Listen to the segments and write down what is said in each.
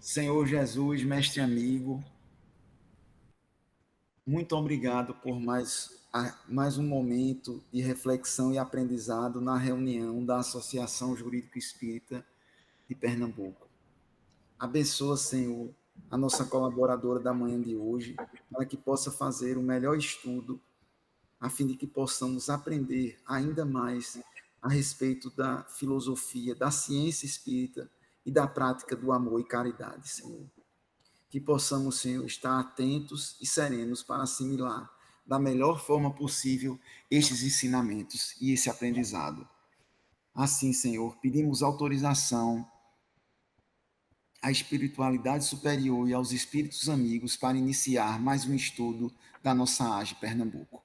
Senhor Jesus, mestre amigo, muito obrigado por mais um momento de reflexão e aprendizado na reunião da Associação Jurídico Espírita de Pernambuco. Abençoa, Senhor, a nossa colaboradora da manhã de hoje, para que possa fazer o melhor estudo, a fim de que possamos aprender ainda mais a respeito da filosofia, da ciência espírita e da prática do amor e caridade, Senhor. Que possamos, Senhor, estar atentos e serenos para assimilar da melhor forma possível estes ensinamentos e esse aprendizado. Assim, Senhor, pedimos autorização à espiritualidade superior e aos espíritos amigos para iniciar mais um estudo da nossa AGE Pernambuco.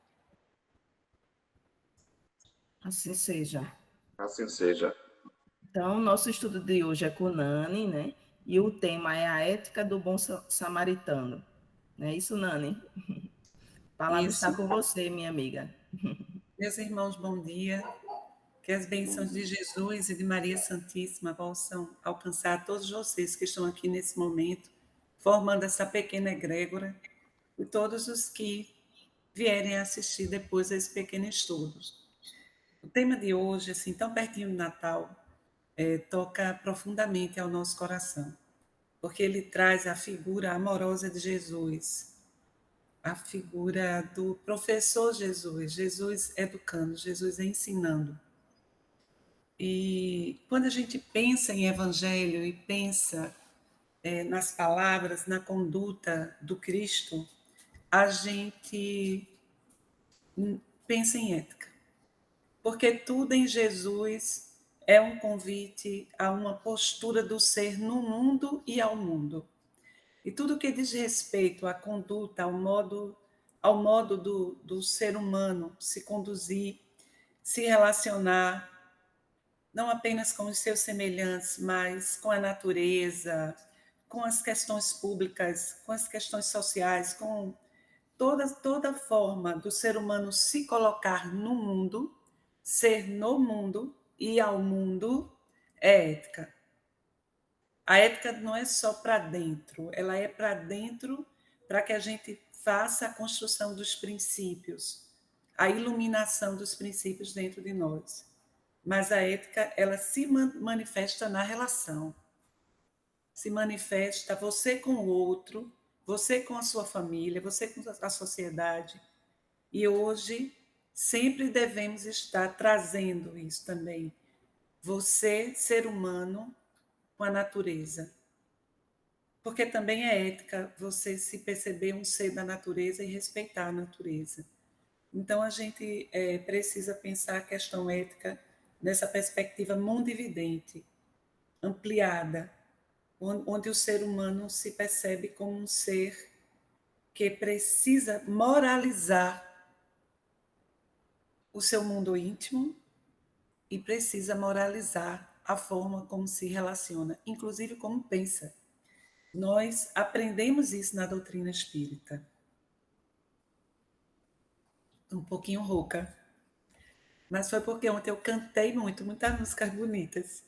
Assim seja. Assim seja. Então, nosso estudo de hoje é com Nani, né? E o tema é a ética do bom samaritano. Não é isso, Nani? A palavra Isso. está com você, minha amiga. Meus irmãos, bom dia. Que as bênçãos de Jesus e de Maria Santíssima possam alcançar todos vocês que estão aqui nesse momento, formando essa pequena egrégora, e todos os que vierem assistir depois a esse pequeno estudo. O tema de hoje, assim, tão pertinho do Natal, toca profundamente ao nosso coração, porque ele traz a figura amorosa de Jesus, a figura do professor Jesus, Jesus educando, Jesus ensinando. E quando a gente pensa em evangelho e pensa nas palavras, na conduta do Cristo, a gente pensa em ética. Porque tudo em Jesus é um convite a uma postura do ser no mundo e ao mundo. E tudo que diz respeito à conduta, ao modo do ser humano se conduzir, se relacionar, não apenas com os seus semelhantes, mas com a natureza, com as questões públicas, com as questões sociais, com toda forma do ser humano se colocar no mundo, ser no mundo e ao mundo, é ética. A ética não é só para dentro, ela é para dentro para que a gente faça a construção dos princípios, a iluminação dos princípios dentro de nós. Mas a ética, ela se manifesta na relação. Se manifesta você com o outro, você com a sua família, você com a sociedade. E hoje, sempre devemos estar trazendo isso também. Você, ser humano, com a natureza. Porque também é ética você se perceber um ser da natureza e respeitar a natureza. Então, a gente precisa pensar a questão ética nessa perspectiva mundividente, ampliada, onde o ser humano se percebe como um ser que precisa moralizar o seu mundo íntimo e precisa moralizar a forma como se relaciona, inclusive como pensa. Nós aprendemos isso na doutrina espírita. Um pouquinho rouca, mas foi porque ontem eu cantei muitas músicas bonitas.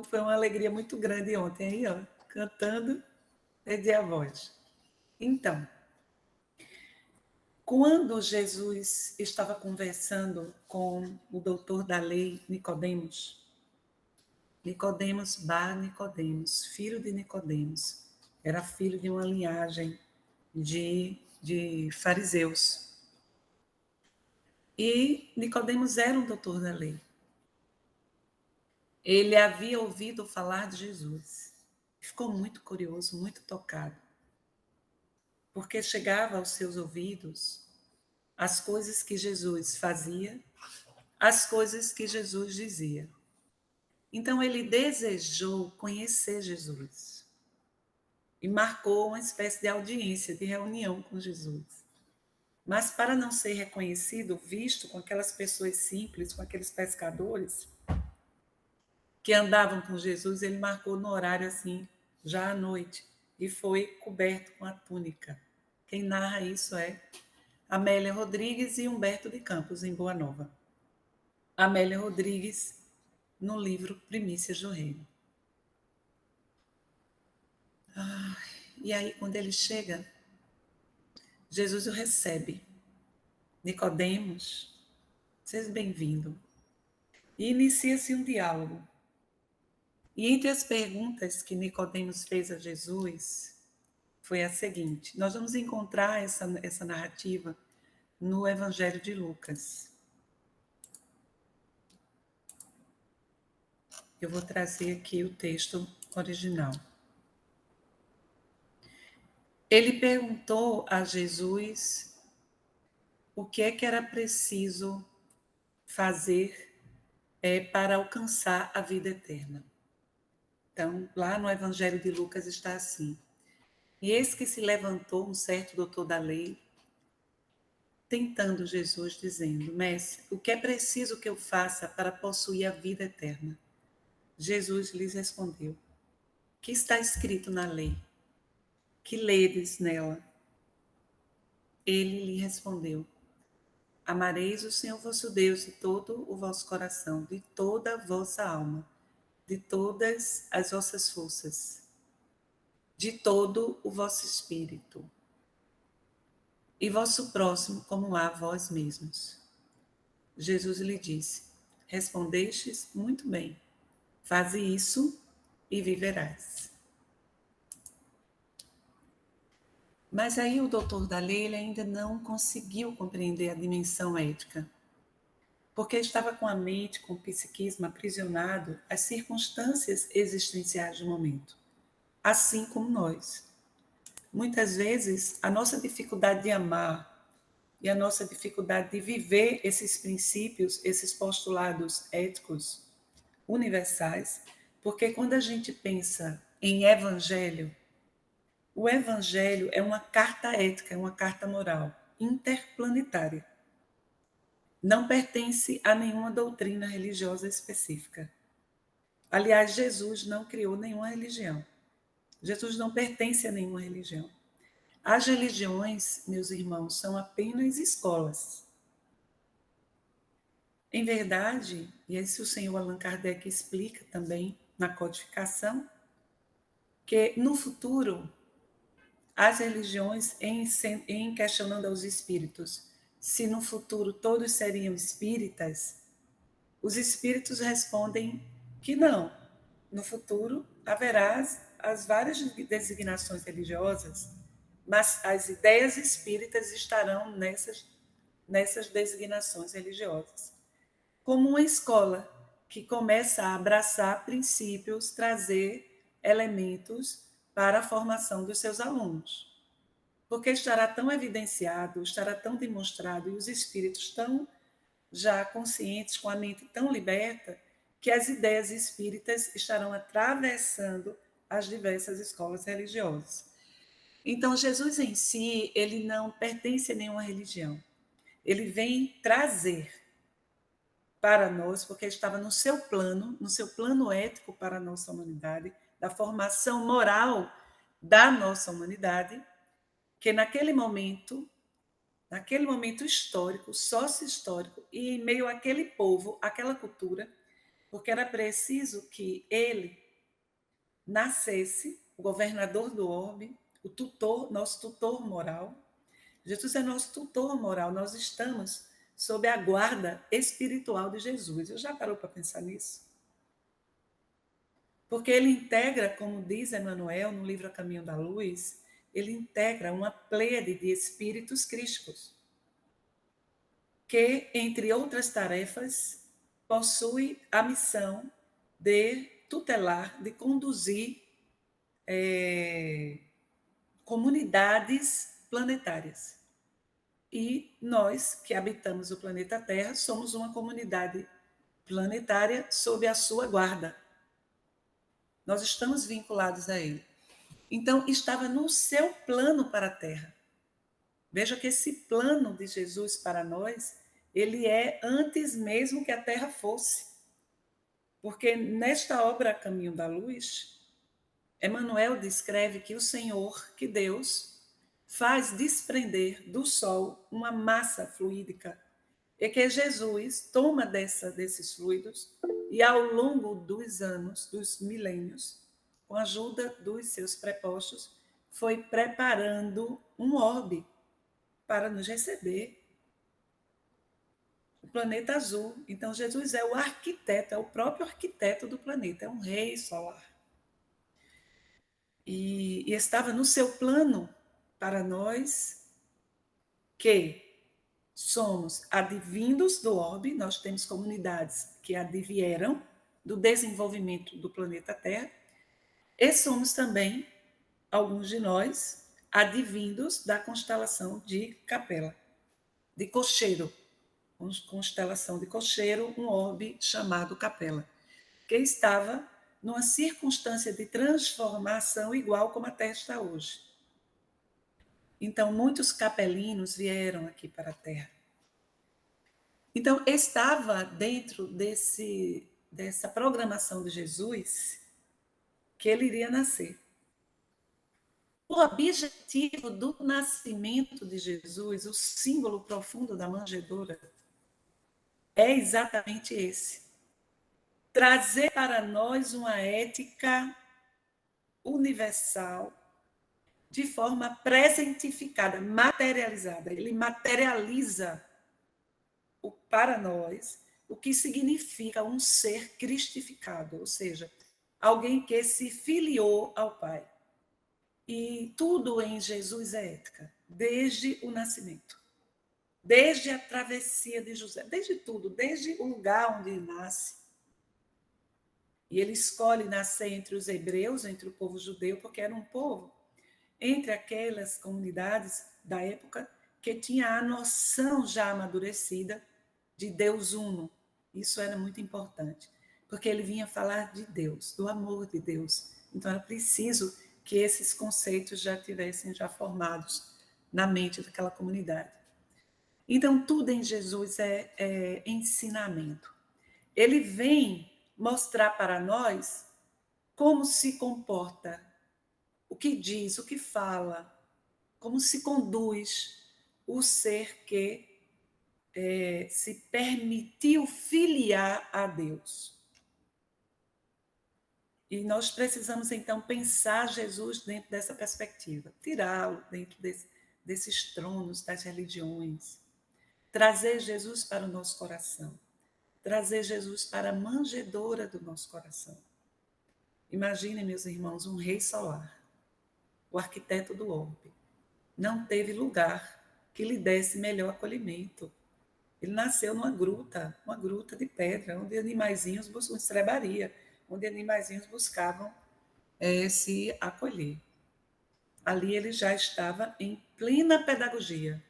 Foi uma alegria muito grande ontem, aí, ó, cantando, perdi a voz. Então, quando Jesus estava conversando com o doutor da lei, Nicodemos, Bar Nicodemos, filho de Nicodemos, era filho de uma linhagem de fariseus. E Nicodemos era um doutor da lei. Ele havia ouvido falar de Jesus. Ficou muito curioso, muito tocado. Porque chegava aos seus ouvidos as coisas que Jesus fazia, as coisas que Jesus dizia. Então ele desejou conhecer Jesus. E marcou uma espécie de audiência, de reunião com Jesus. Mas para não ser reconhecido, visto com aquelas pessoas simples, com aqueles pescadores que andavam com Jesus, ele marcou no horário assim, já à noite, e foi coberto com a túnica. Quem narra isso é Amélia Rodrigues e Humberto de Campos, em Boa Nova. Amélia Rodrigues, no livro Primícias do Reino. E aí, quando ele chega, Jesus o recebe. Nicodemos, seja bem-vindo. E inicia-se um diálogo. E entre as perguntas que Nicodemos fez a Jesus, foi a seguinte. Nós vamos encontrar essa narrativa no Evangelho de Lucas. Eu vou trazer aqui o texto original. Ele perguntou a Jesus o que é que era preciso fazer para alcançar a vida eterna. Então, lá no Evangelho de Lucas está assim. E eis que se levantou um certo doutor da lei, tentando Jesus, dizendo: Mestre, o que é preciso que eu faça para possuir a vida eterna? Jesus lhes respondeu: que está escrito na lei? Que ledes nela? Ele lhe respondeu: amareis o Senhor vosso Deus de todo o vosso coração, de toda a vossa alma, de todas as vossas forças, de todo o vosso espírito, e vosso próximo como a vós mesmos. Jesus lhe disse: respondestes muito bem, faze isso e viverás. Mas aí o doutor da lei ele ainda não conseguiu compreender a dimensão ética, porque estava com a mente, com o psiquismo aprisionado às circunstâncias existenciais do momento, assim como nós. Muitas vezes, a nossa dificuldade de amar e a nossa dificuldade de viver esses princípios, esses postulados éticos universais, porque quando a gente pensa em evangelho, o evangelho é uma carta ética, é uma carta moral interplanetária. Não pertence a nenhuma doutrina religiosa específica. Aliás, Jesus não criou nenhuma religião. Jesus não pertence a nenhuma religião. As religiões, meus irmãos, são apenas escolas. Em verdade, e isso o senhor Allan Kardec explica também na codificação, que no futuro, as religiões, em questionando aos espíritos, se no futuro todos seriam espíritas, os espíritos respondem que não. No futuro haverá as várias designações religiosas, mas as ideias espíritas estarão nessas designações religiosas. Como uma escola que começa a abraçar princípios, trazer elementos para a formação dos seus alunos. Porque estará tão evidenciado, estará tão demonstrado, e os espíritos tão já conscientes, com a mente tão liberta, que as ideias espíritas estarão atravessando as diversas escolas religiosas. Então, Jesus em si, ele não pertence a nenhuma religião. Ele vem trazer para nós, porque estava no seu plano ético para a nossa humanidade, da formação moral da nossa humanidade, que naquele momento histórico, sócio-histórico, e em meio àquele povo, àquela cultura, porque era preciso que ele nascesse, o governador do orbe, o tutor, nosso tutor moral. Jesus é nosso tutor moral, nós estamos sob a guarda espiritual de Jesus. Eu já parou para pensar nisso? Porque ele integra, como diz Emmanuel no livro A Caminho da Luz, ele integra uma pleiade de espíritos crísticos, que, entre outras tarefas, possui a missão de tutelar, de conduzir comunidades planetárias. E nós, que habitamos o planeta Terra, somos uma comunidade planetária sob a sua guarda. Nós estamos vinculados a ele. Então, estava no seu plano para a Terra. Veja que esse plano de Jesus para nós, ele é antes mesmo que a Terra fosse. Porque nesta obra Caminho da Luz, Emmanuel descreve que o Senhor, que Deus, faz desprender do Sol uma massa fluídica e que Jesus toma desses fluidos e ao longo dos anos, dos milênios, com a ajuda dos seus prepostos, foi preparando um orbe para nos receber, o planeta azul. Então, Jesus é o arquiteto, é o próprio arquiteto do planeta, é um rei solar. E estava no seu plano para nós que somos advindos do orbe, nós temos comunidades que advieram do desenvolvimento do planeta Terra, e somos também, alguns de nós, advindos da constelação de Capela, de Cocheiro, constelação de Cocheiro, um orbe chamado Capela, que estava numa circunstância de transformação igual como a Terra está hoje. Então, muitos capelinos vieram aqui para a Terra. Então, estava dentro dessa programação de Jesus que ele iria nascer. O objetivo do nascimento de Jesus, o símbolo profundo da manjedoura, é exatamente esse. Trazer para nós uma ética universal de forma presentificada, materializada. Ele materializa para nós o que significa um ser cristificado, ou seja, alguém que se filiou ao Pai. E tudo em Jesus é ética, desde o nascimento, desde a travessia de José, desde tudo, desde o lugar onde ele nasce. E ele escolhe nascer entre os hebreus, entre o povo judeu, porque era um povo, entre aquelas comunidades da época, que tinha a noção já amadurecida de Deus uno. Isso era muito importante, porque ele vinha falar de Deus, do amor de Deus. Então era preciso que esses conceitos já tivessem já formados na mente daquela comunidade. Então tudo em Jesus é ensinamento. Ele vem mostrar para nós como se comporta, o que diz, o que fala, como se conduz o ser que se permitiu filiar a Deus. E nós precisamos, então, pensar Jesus dentro dessa perspectiva, tirá-lo dentro desses tronos das religiões, trazer Jesus para o nosso coração, trazer Jesus para a manjedoura do nosso coração. Imaginem, meus irmãos, um rei solar, o arquiteto do orbe. Não teve lugar que lhe desse melhor acolhimento. Ele nasceu numa gruta de pedra, onde animaizinhos buscavam estrebaria, onde animaizinhos buscavam se acolher. Ali ele já estava em plena pedagogia,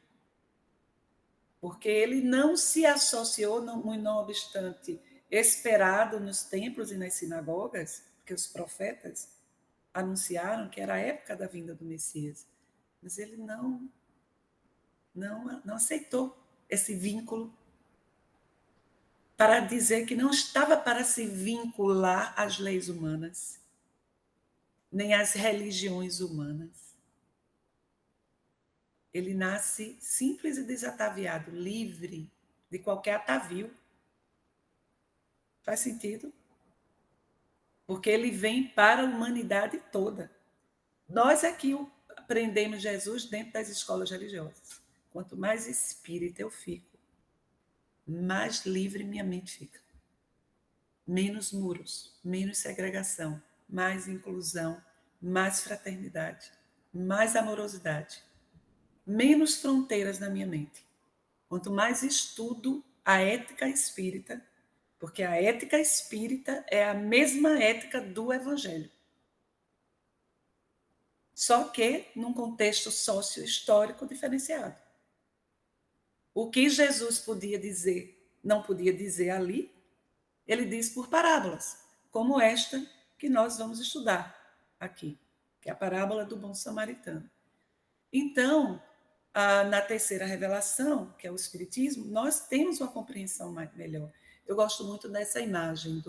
porque ele não se associou, não obstante esperado nos templos e nas sinagogas, porque os profetas anunciaram que era a época da vinda do Messias, mas ele não aceitou esse vínculo, para dizer que não estava para se vincular às leis humanas, nem às religiões humanas. Ele nasce simples e desataviado, livre de qualquer atavio. Faz sentido? Porque ele vem para a humanidade toda. Nós aqui aprendemos Jesus dentro das escolas religiosas. Quanto mais espírita eu fico, mais livre minha mente fica. Menos muros, menos segregação, mais inclusão, mais fraternidade, mais amorosidade, menos fronteiras na minha mente. Quanto mais estudo a ética espírita, porque a ética espírita é a mesma ética do Evangelho. Só que num contexto sócio-histórico diferenciado. O que Jesus podia dizer, não podia dizer ali, ele diz por parábolas, como esta que nós vamos estudar aqui, que é a parábola do bom samaritano. Então, na terceira revelação, que é o Espiritismo, nós temos uma compreensão melhor. Eu gosto muito dessa imagem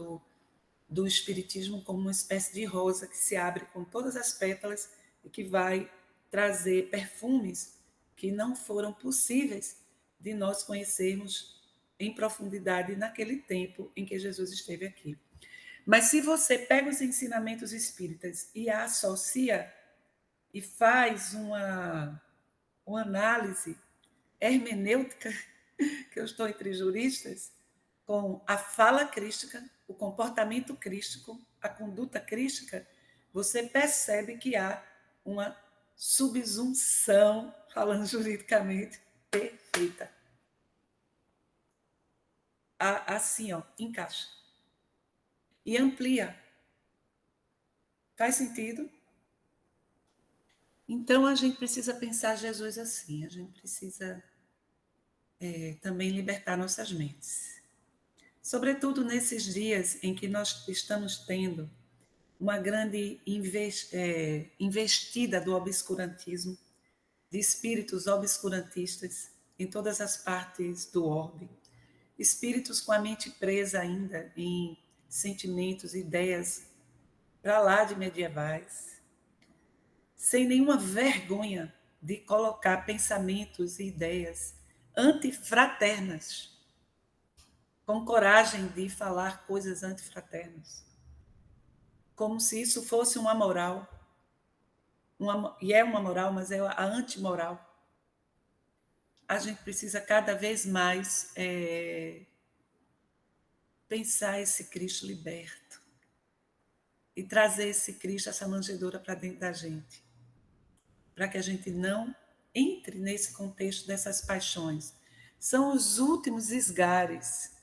do Espiritismo como uma espécie de rosa que se abre com todas as pétalas e que vai trazer perfumes que não foram possíveis de nós conhecermos em profundidade naquele tempo em que Jesus esteve aqui. Mas se você pega os ensinamentos espíritas e associa e faz uma análise hermenêutica, que eu estou entre juristas, com a fala crística, o comportamento crístico, a conduta crística, você percebe que há uma subsunção, falando juridicamente, perfeita. Assim, ó, encaixa. E amplia. Faz sentido? Então, a gente precisa pensar Jesus assim, a gente precisa também libertar nossas mentes. Sobretudo nesses dias em que nós estamos tendo uma grande investida do obscurantismo, de espíritos obscurantistas em todas as partes do orbe, espíritos com a mente presa ainda em sentimentos, ideias para lá de medievais, sem nenhuma vergonha de colocar pensamentos e ideias antifraternas, com coragem de falar coisas antifraternas, como se isso fosse uma moral, e é uma moral, mas é a antimoral. A gente precisa cada vez mais pensar esse Cristo liberto e trazer esse Cristo, essa manjedoura para dentro da gente, para que a gente não entre nesse contexto dessas paixões. São os últimos esgares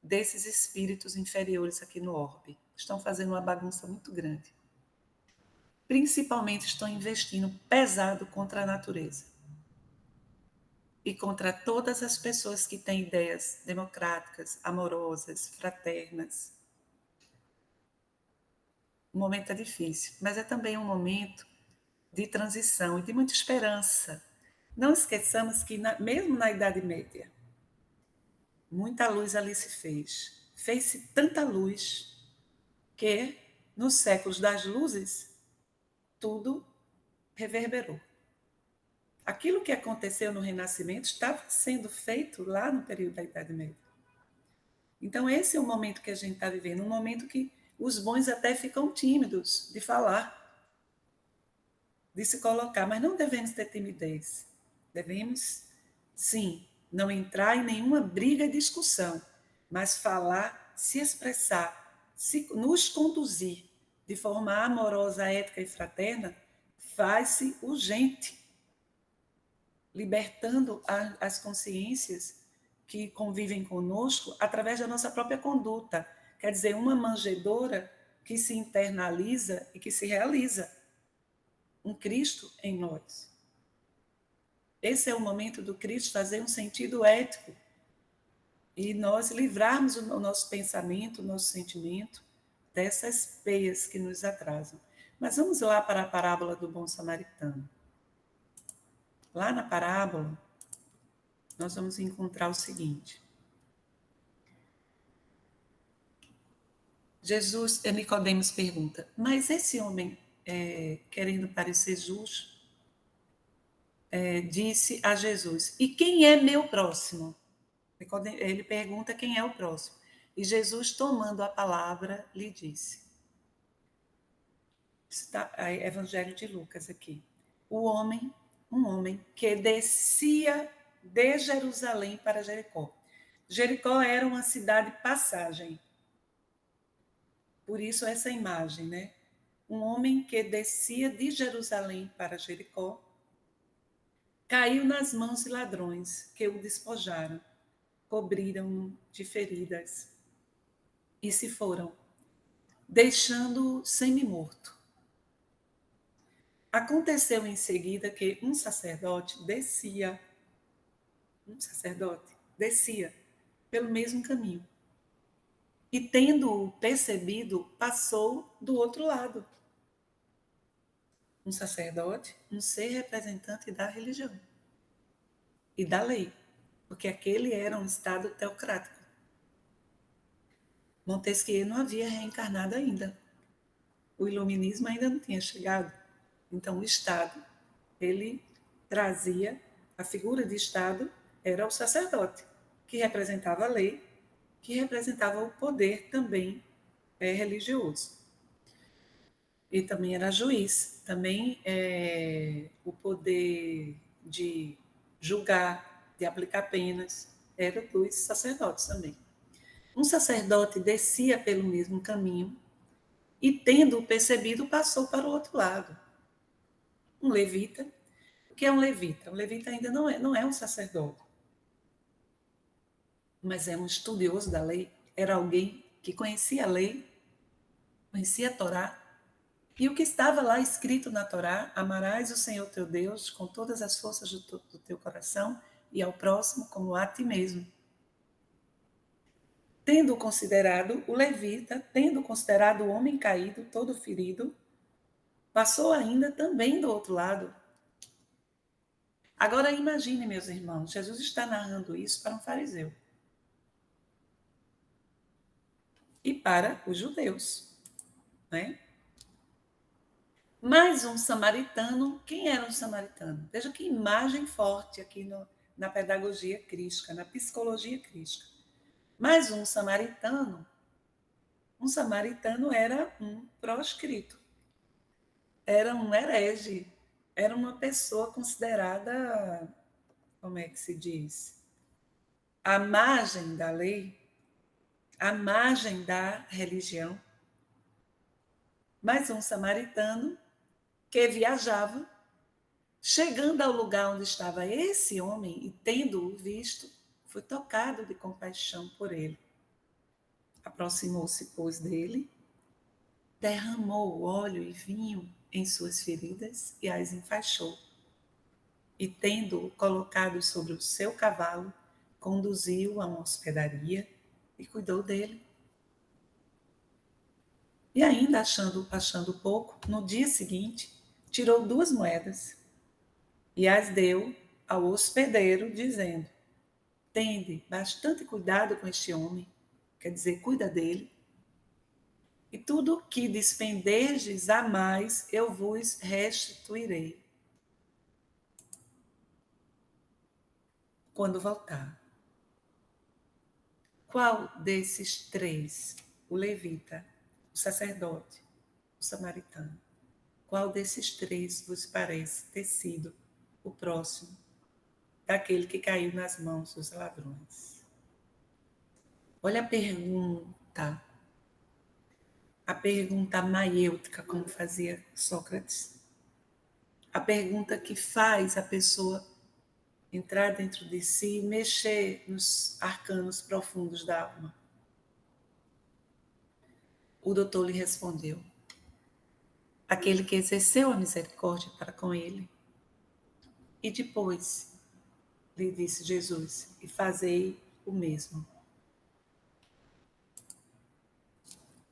desses espíritos inferiores aqui no orbe. Estão fazendo uma bagunça muito grande. Principalmente estão investindo pesado contra a natureza e contra todas as pessoas que têm ideias democráticas, amorosas, fraternas. O momento é difícil, mas é também um momento de transição e de muita esperança. Não esqueçamos que, mesmo na Idade Média, muita luz ali se fez. Fez-se tanta luz que, nos séculos das luzes, tudo reverberou. Aquilo que aconteceu no Renascimento estava sendo feito lá no período da Idade Média. Então, esse é o momento que a gente está vivendo, um momento que os bons até ficam tímidos de falar, de se colocar, mas não devemos ter timidez. Devemos, sim, não entrar em nenhuma briga e discussão, mas falar, se expressar, nos conduzir de forma amorosa, ética e fraterna, faz-se urgente, libertando as consciências que convivem conosco através da nossa própria conduta. Quer dizer, uma manjedoura que se internaliza e que se realiza. Um Cristo em nós. Esse é o momento do Cristo fazer um sentido ético e nós livrarmos o nosso pensamento, o nosso sentimento dessas peias que nos atrasam. Mas vamos lá para a parábola do bom samaritano. Lá na parábola, nós vamos encontrar o seguinte. Nicodemos pergunta, mas esse homem, querendo parecer justo, disse a Jesus, e quem é meu próximo? Ele pergunta quem é o próximo. E Jesus, tomando a palavra, lhe disse. Está Evangelho de Lucas aqui. Um homem que descia de Jerusalém para Jericó. Jericó era uma cidade passagem. Por isso essa imagem, né? Um homem que descia de Jerusalém para Jericó, caiu nas mãos de ladrões que o despojaram, cobriram-no de feridas e se foram, deixando-o semi-morto. Aconteceu em seguida que um sacerdote descia pelo mesmo caminho e, tendo-o percebido, passou do outro lado. Um sacerdote, um ser representante da religião e da lei, porque aquele era um estado teocrático. Montesquieu não havia reencarnado ainda. O iluminismo ainda não tinha chegado. Então, o Estado, ele trazia, a figura de Estado era o sacerdote, que representava a lei, que representava o poder também religioso. E também era juiz. Também o poder de julgar, de aplicar penas, era dos sacerdotes também. Um sacerdote descia pelo mesmo caminho e, tendo percebido, passou para o outro lado. Um levita. O que é um levita? Um levita ainda não é um sacerdote, mas é um estudioso da lei. Era alguém que conhecia a lei, conhecia a Torá. E o que estava lá escrito na Torá: amarás o Senhor teu Deus com todas as forças do teu coração e ao próximo como a ti mesmo. Tendo considerado o levita, tendo considerado o homem caído, todo ferido, passou ainda também do outro lado. Agora imagine, meus irmãos, Jesus está narrando isso para um fariseu e para os judeus, né? Mais um samaritano. Quem era um samaritano? Veja que imagem forte aqui na pedagogia crística, na psicologia crística. Mais um samaritano. Um samaritano era um proscrito, era um herege, era uma pessoa considerada, como é que se diz? À margem da lei, à margem da religião. Mais um samaritano que viajava, chegando ao lugar onde estava esse homem e tendo-o visto, foi tocado de compaixão por ele. Aproximou-se, pois, dele, derramou óleo e vinho em suas feridas e as enfaixou. E, tendo-o colocado sobre o seu cavalo, conduziu-o a uma hospedaria e cuidou dele. E ainda achando pouco, no dia seguinte, tirou 2 moedas e as deu ao hospedeiro, dizendo: tende bastante cuidado com este homem, quer dizer, cuida dele, e tudo o que despenderdes a mais eu vos restituirei quando voltar. Qual desses 3, o levita, o sacerdote, o samaritano, qual desses 3 vos parece ter sido o próximo daquele que caiu nas mãos dos ladrões? Olha a pergunta maiêutica, como fazia Sócrates. A pergunta que faz a pessoa entrar dentro de si e mexer nos arcanos profundos da alma. O doutor lhe respondeu: aquele que exerceu a misericórdia para com ele. E depois, lhe disse Jesus, e fazei o mesmo.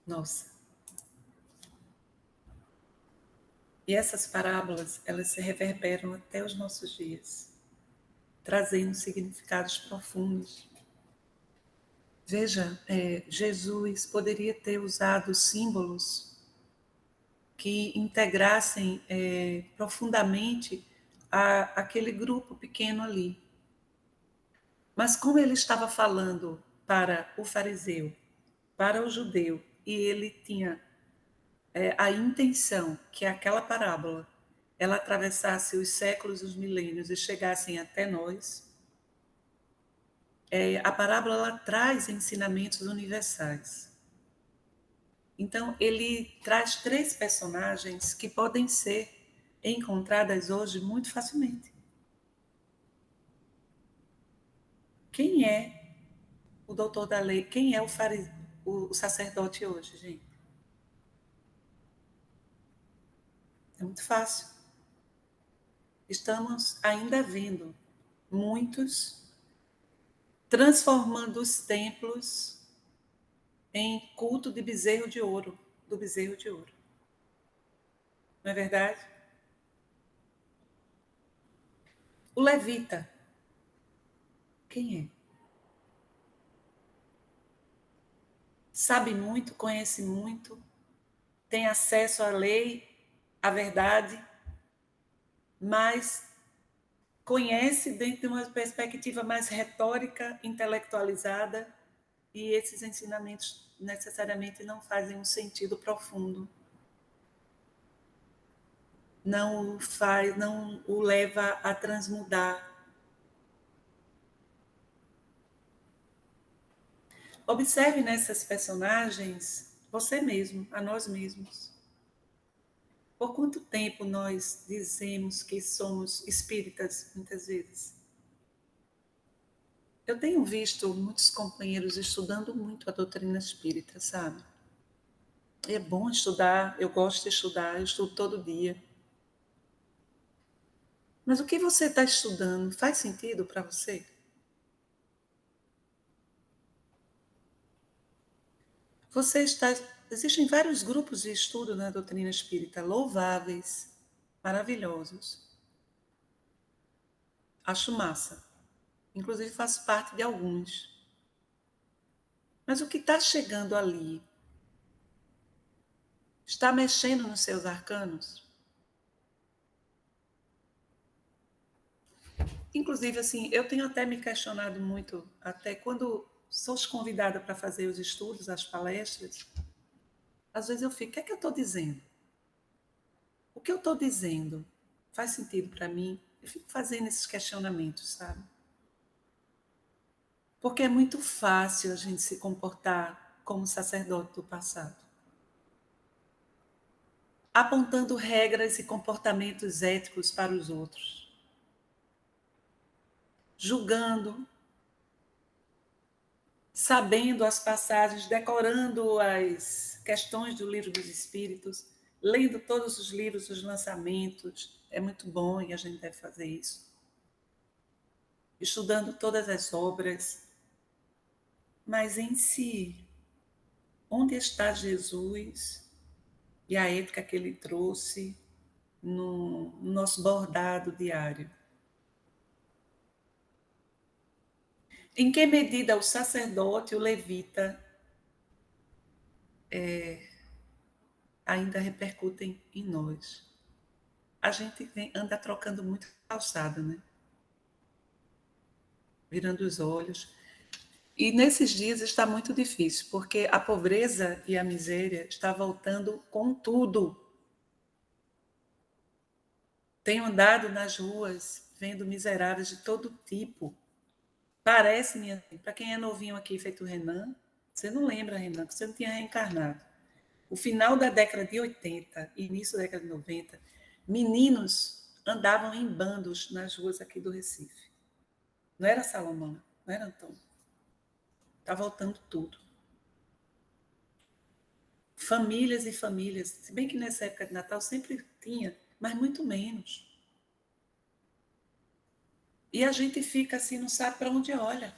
Nossa. E essas parábolas, elas se reverberam até os nossos dias, trazendo significados profundos. Veja, Jesus poderia ter usado símbolos que integrassem profundamente aquele grupo pequeno ali. Mas como ele estava falando para o fariseu, para o judeu, e ele tinha a intenção que aquela parábola ela atravessasse os séculos, os milênios e chegassem até nós, a parábola ela traz ensinamentos universais. Então, ele traz 3 personagens que podem ser encontradas hoje muito facilmente. Quem é o doutor da lei? Quem é o sacerdote hoje, gente? É muito fácil. Estamos ainda vendo muitos transformando os templos em culto de bezerro de ouro, do bezerro de ouro. Não é verdade? O levita, quem é? Sabe muito, conhece muito, tem acesso à lei, à verdade, mas conhece dentro de uma perspectiva mais retórica, intelectualizada, e esses ensinamentos necessariamente não fazem um sentido profundo. Não o leva a transmudar. Observe nessas personagens você mesmo, a nós mesmos. Por quanto tempo nós dizemos que somos espíritas, muitas vezes? Eu tenho visto muitos companheiros estudando muito a doutrina espírita, sabe? É bom estudar, eu gosto de estudar, eu estudo todo dia. Mas o que você está estudando faz sentido para você? Existem vários grupos de estudo na doutrina espírita, louváveis, maravilhosos. Acho massa. Inclusive faço parte de alguns. Mas o que está chegando ali está mexendo nos seus arcanos? Inclusive, assim, eu tenho até me questionado muito, até quando sou convidada para fazer os estudos, as palestras, às vezes eu fico, o que é que eu estou dizendo? O que eu estou dizendo faz sentido para mim? Eu fico fazendo esses questionamentos, sabe? Porque é muito fácil a gente se comportar como sacerdote do passado, apontando regras e comportamentos éticos para os outros, julgando, sabendo as passagens, decorando as questões do Livro dos Espíritos, lendo todos os livros, os lançamentos. É muito bom e a gente deve fazer isso. Estudando todas as obras. Mas em si, onde está Jesus e a ética que ele trouxe no nosso bordado diário? Em que medida o sacerdote, o levita, ainda repercutem em nós? A gente anda trocando muito calçada, né? Virando os olhos. E nesses dias está muito difícil, porque a pobreza e a miséria estão voltando com tudo. Tenho andado nas ruas, vendo miseráveis de todo tipo. Parece, para quem é novinho aqui, feito o Renan, você não lembra, Renan, que você não tinha reencarnado. O final da década de 80, início da década de 90, meninos andavam em bandos nas ruas aqui do Recife. Não era Salomão, não era Antônio. Está voltando tudo. Famílias e famílias, se bem que nessa época de Natal sempre tinha, mas muito menos. E a gente fica assim, não sabe para onde olha.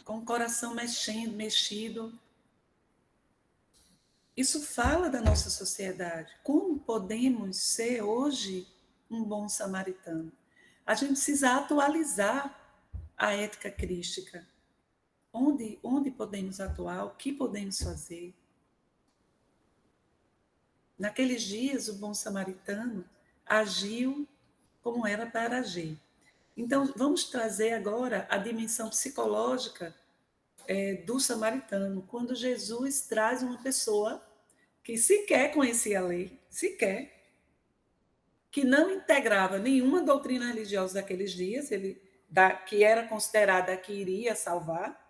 Com o coração mexido. Isso fala da nossa sociedade. Como podemos ser hoje um bom samaritano? A gente precisa atualizar a ética crística. Onde podemos atuar? O que podemos fazer? Naqueles dias, o bom samaritano agiu como era para agir. Então, vamos trazer agora a dimensão psicológica do samaritano, quando Jesus traz uma pessoa que sequer conhecia a lei, que não integrava nenhuma doutrina religiosa daqueles dias, que era considerada que iria salvar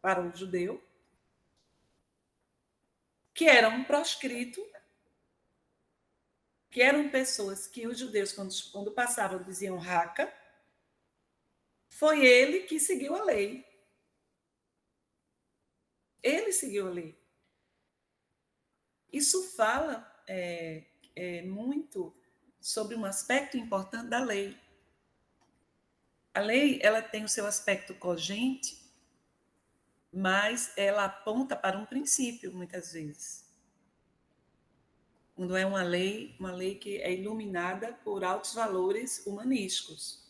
para o judeu, que era um proscrito, que eram pessoas que os judeus, quando passavam, diziam raca. Foi ele que seguiu a lei. Ele seguiu a lei. Isso fala muito sobre um aspecto importante da lei. A lei, ela tem o seu aspecto cogente, mas ela aponta para um princípio, muitas vezes. Quando é uma lei que é iluminada por altos valores humanísticos.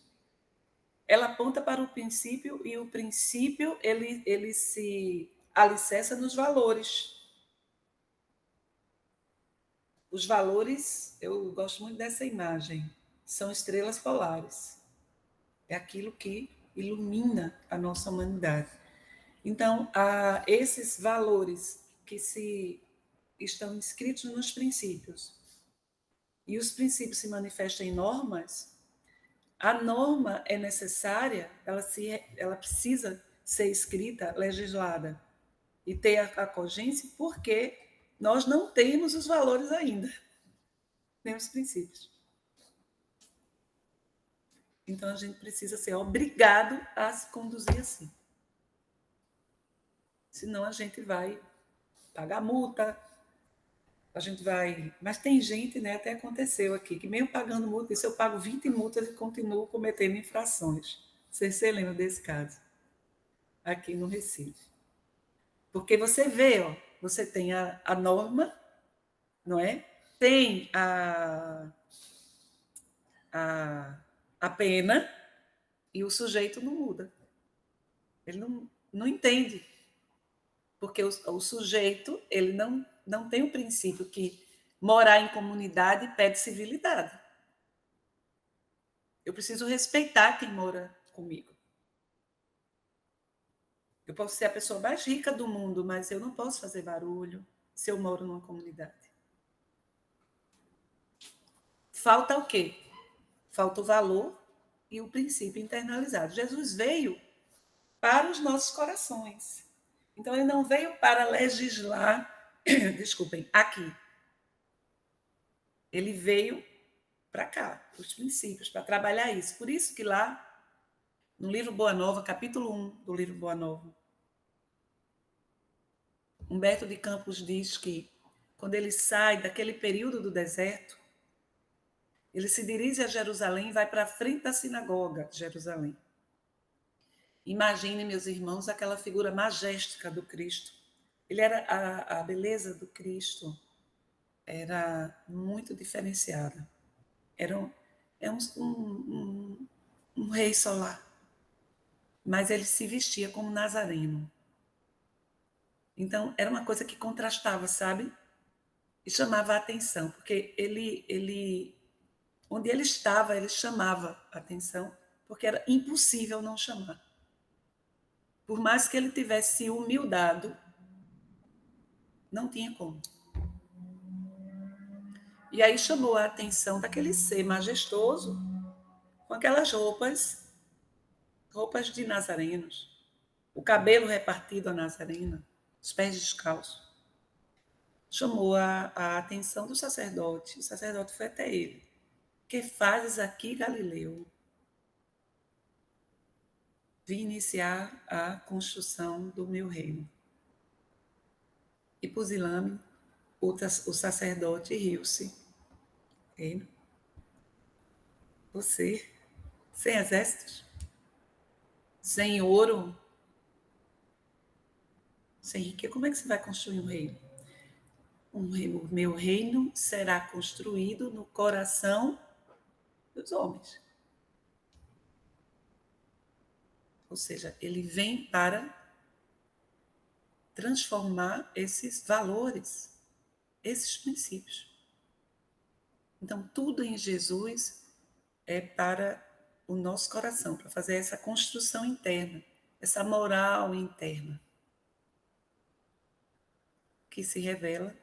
Ela aponta para o princípio e o princípio ele se alicerça nos valores. Os valores, eu gosto muito dessa imagem, são estrelas polares. É aquilo que ilumina a nossa humanidade. Então, esses valores que estão inscritos nos princípios, e os princípios se manifestam em normas, a norma é necessária, ela precisa ser escrita, legislada e ter a cogência, porque nós não temos os valores ainda, nem os princípios. Então, a gente precisa ser obrigado a se conduzir assim. Senão, a gente vai pagar multa, a gente vai... Mas tem gente, né, até aconteceu aqui, que mesmo pagando multa, se eu pago 20 multas e continuo cometendo infrações. Você lembra desse caso? Aqui no Recife. Porque você vê, ó, você tem a norma, não é? Tem a pena e o sujeito não muda. Ele não entende. Porque o sujeito, ele não tem o princípio que morar em comunidade pede civilidade. Eu preciso respeitar quem mora comigo. Eu posso ser a pessoa mais rica do mundo, mas eu não posso fazer barulho se eu moro numa comunidade. Falta o quê? Falta o valor e o princípio internalizado. Jesus veio para os nossos corações. Então, ele não veio para legislar, desculpem, aqui. Ele veio para cá, os princípios, para trabalhar isso. Por isso que lá, no livro Boa Nova, capítulo 1 do livro Boa Nova, Humberto de Campos diz que, quando ele sai daquele período do deserto, ele se dirige a Jerusalém e vai para a frente da sinagoga de Jerusalém. Imagine, meus irmãos, aquela figura majestica do Cristo. Ele era a beleza do Cristo era muito diferenciada. Era um rei solar. Mas ele se vestia como nazareno. Então, era uma coisa que contrastava, sabe? E chamava a atenção, porque onde ele estava, ele chamava a atenção, porque era impossível não chamar. Por mais que ele tivesse se humildado, não tinha como. E aí chamou a atenção daquele ser majestoso, com aquelas roupas de nazarenos, o cabelo repartido a nazarena, os pés descalços. Chamou a atenção do sacerdote. O sacerdote foi até ele. Que fazes aqui, Galileu? Vim iniciar a construção do meu reino. E Pusilânime, o sacerdote, riu-se. Você, sem exércitos, sem ouro, sem riqueza, como é que você vai construir um reino? O meu reino será construído no coração dos homens. Ou seja, ele vem para transformar esses valores, esses princípios. Então, tudo em Jesus é para o nosso coração, para fazer essa construção interna, essa moral interna, que se revela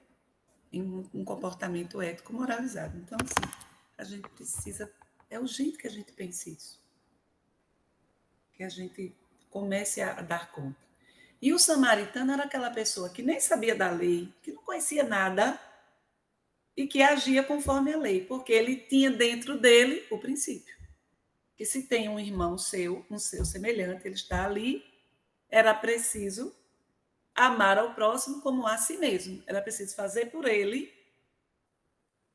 em um comportamento ético moralizado. Então, assim, a gente precisa, é urgente que a gente pense isso, que a gente comece a dar conta. E o samaritano era aquela pessoa que nem sabia da lei, que não conhecia nada e que agia conforme a lei, porque ele tinha dentro dele o princípio. Que se tem um irmão seu, um seu semelhante, ele está ali, era preciso amar ao próximo como a si mesmo. Era preciso fazer por ele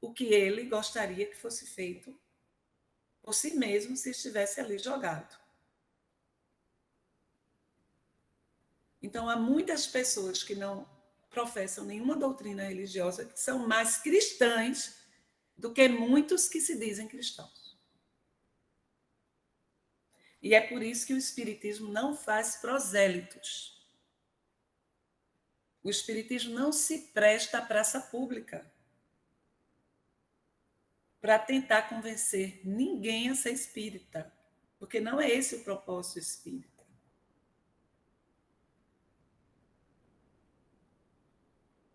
o que ele gostaria que fosse feito por si mesmo se estivesse ali jogado. Então, há muitas pessoas que não professam nenhuma doutrina religiosa que são mais cristãs do que muitos que se dizem cristãos. E é por isso que o Espiritismo não faz prosélitos. O Espiritismo não se presta à praça pública para tentar convencer ninguém a ser espírita, porque não é esse o propósito espírita.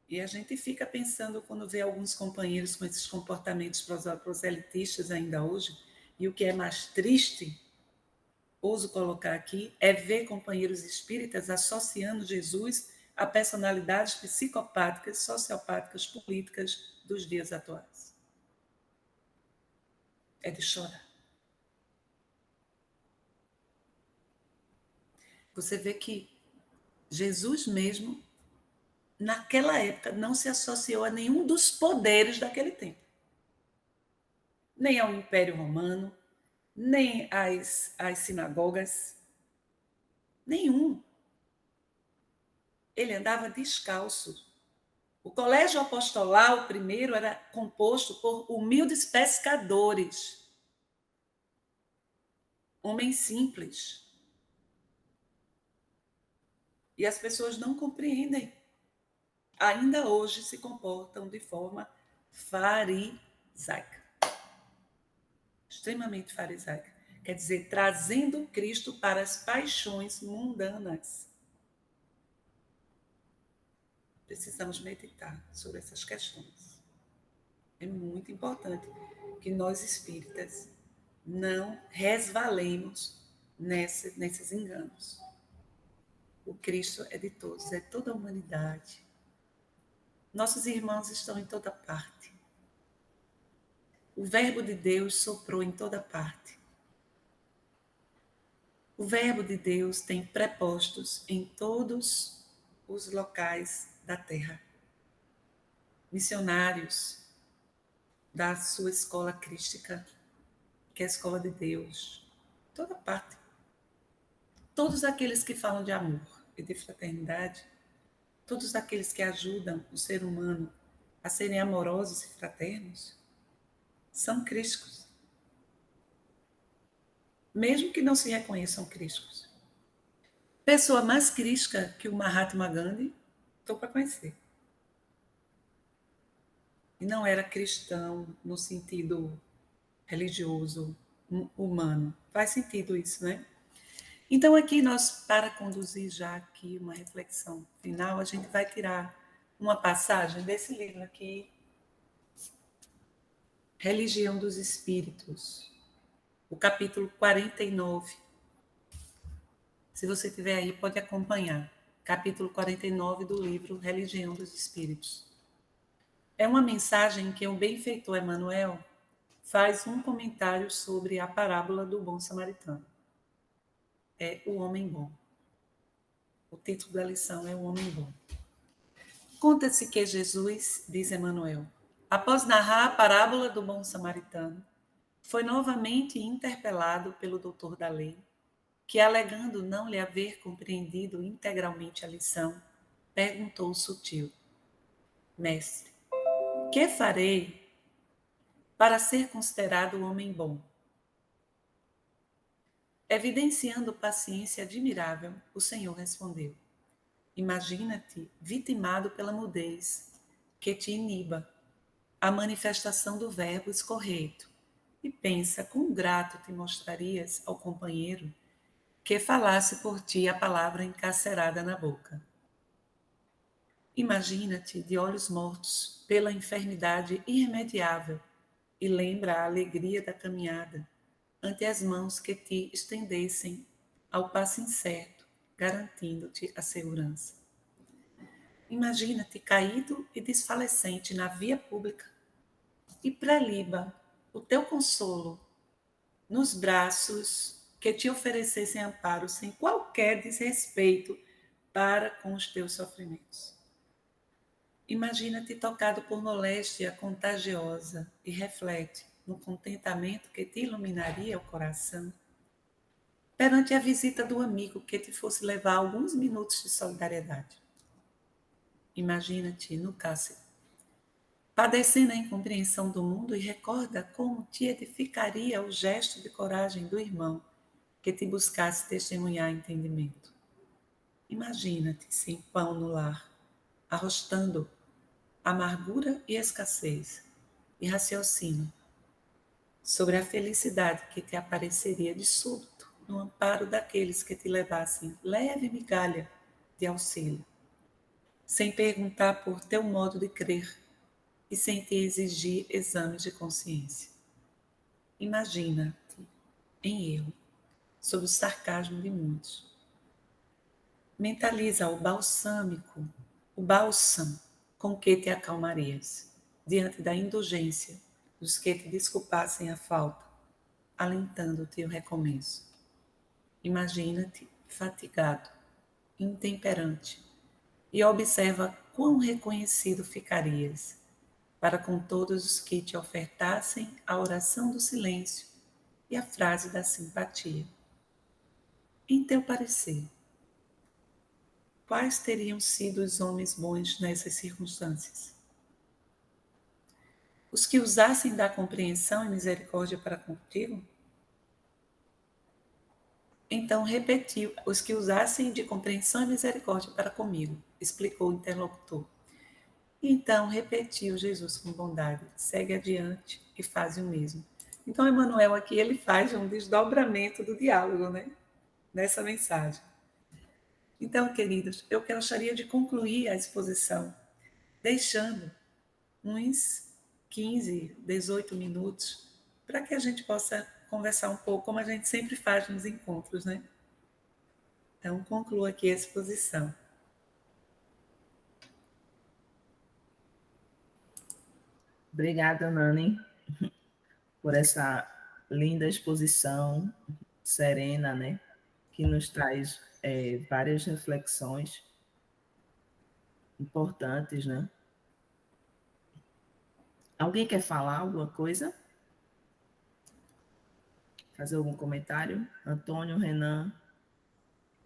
E a gente fica pensando quando vê alguns companheiros com esses comportamentos proselitistas ainda hoje, e o que é mais triste, ouso colocar aqui, é ver companheiros espíritas associando Jesus a personalidades psicopáticas, sociopáticas, políticas dos dias atuais. É de chorar. Você vê que Jesus mesmo, naquela época, não se associou a nenhum dos poderes daquele tempo. Nem ao Império Romano, nem às sinagogas, nenhum. Ele andava descalço. O colégio apostolar, o primeiro, era composto por humildes pescadores, homens simples. E as pessoas não compreendem. Ainda hoje se comportam de forma farisaica. Extremamente farisaica. Quer dizer, trazendo Cristo para as paixões mundanas. Precisamos meditar sobre essas questões. É muito importante que nós espíritas não resvalemos nesses enganos. O Cristo é de todos, é toda a humanidade. Nossos irmãos estão em toda parte. O Verbo de Deus soprou em toda parte. O Verbo de Deus tem prepostos em todos os locais da terra. Missionários da sua escola crística, que é a escola de Deus, toda parte. Todos aqueles que falam de amor e de fraternidade, todos aqueles que ajudam o ser humano a serem amorosos e fraternos, são crísticos. Mesmo que não se reconheçam crísticos. Pessoa mais crística que o Mahatma Gandhi, estou para conhecer. E não era cristão no sentido religioso, humano. Faz sentido isso, né? Então, aqui nós, para conduzir já aqui uma reflexão final, a gente vai tirar uma passagem desse livro aqui, Religião dos Espíritos, o capítulo 49. Se você tiver aí, pode acompanhar. Capítulo 49 do livro Religião dos Espíritos. É uma mensagem que o benfeitor Emmanuel faz um comentário sobre a parábola do bom samaritano. É o homem bom. O título da lição é o homem bom. Conta-se que Jesus, diz Emmanuel, após narrar a parábola do bom samaritano, foi novamente interpelado pelo doutor da lei, que, alegando não lhe haver compreendido integralmente a lição, perguntou sutil: Mestre, que farei para ser considerado homem bom? Evidenciando paciência admirável, o Senhor respondeu: Imagina-te vitimado pela mudez, que te iniba a manifestação do verbo escorreito, e pensa quão grato te mostrarias ao companheiro que falasse por ti a palavra encarcerada na boca. Imagina-te de olhos mortos pela enfermidade irremediável e lembra a alegria da caminhada ante as mãos que te estendessem ao passo incerto, garantindo-te a segurança. Imagina-te caído e desfalecente na via pública e preliba o teu consolo nos braços que te oferecessem amparo sem qualquer desrespeito para com os teus sofrimentos. Imagina-te tocado por moléstia contagiosa e reflete no contentamento que te iluminaria o coração perante a visita do amigo que te fosse levar alguns minutos de solidariedade. Imagina-te no cárcere, padecendo a incompreensão do mundo, e recorda como te edificaria o gesto de coragem do irmão que te buscasse testemunhar entendimento. Imagina-te sem pão no lar, arrostando amargura e escassez, e raciocínio sobre a felicidade que te apareceria de súbito no amparo daqueles que te levassem leve migalha de auxílio. sem perguntar por teu modo de crer e sem te exigir exames de consciência. Imagina-te em erro, sob o sarcasmo de muitos. Mentaliza o balsâmico, o bálsamo com que te acalmarias diante da indulgência dos que te desculpassem a falta, alentando-te o recomeço. Imagina-te fatigado, intemperante, e observa quão reconhecido ficarias para com todos os que te ofertassem a oração do silêncio e a frase da simpatia. Em teu parecer, quais teriam sido os homens bons nessas circunstâncias? Os que usassem da compreensão e misericórdia para contigo? Então repetiu, os que usassem de compreensão e misericórdia para comigo, explicou o interlocutor. Então repetiu Jesus com bondade, segue adiante e faz o mesmo. Então Emmanuel aqui ele faz um desdobramento do diálogo, né? Nessa mensagem. Então, queridos, eu gostaria de concluir a exposição deixando uns 15, 18 minutos para que a gente possa conversar um pouco, como a gente sempre faz nos encontros, né? Então, concluo aqui a exposição. Obrigada, Nani, por essa linda exposição serena, né? Que nos traz várias reflexões importantes, né? Alguém quer falar alguma coisa? Fazer algum comentário? Antônio, Renan?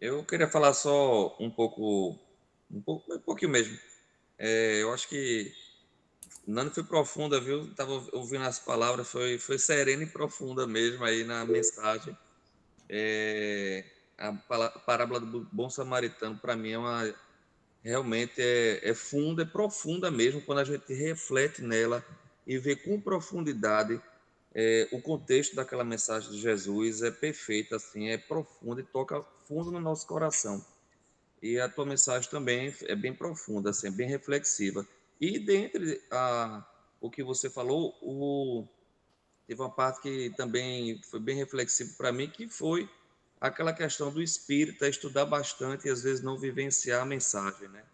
Eu queria falar só um pouquinho mesmo. Eu acho que Nani foi profunda, viu? Estava ouvindo as palavras, foi serena e profunda mesmo aí na mensagem. A parábola do bom samaritano, para mim, realmente é funda, é profunda mesmo, quando a gente reflete nela e vê com profundidade o contexto daquela mensagem de Jesus. É perfeito, assim, é profundo e toca fundo no nosso coração. E a tua mensagem também é bem profunda, assim, bem reflexiva. E dentre o que você falou, teve uma parte que também foi bem reflexiva para mim, que foi aquela questão do espírita estudar bastante e às vezes não vivenciar a mensagem, né?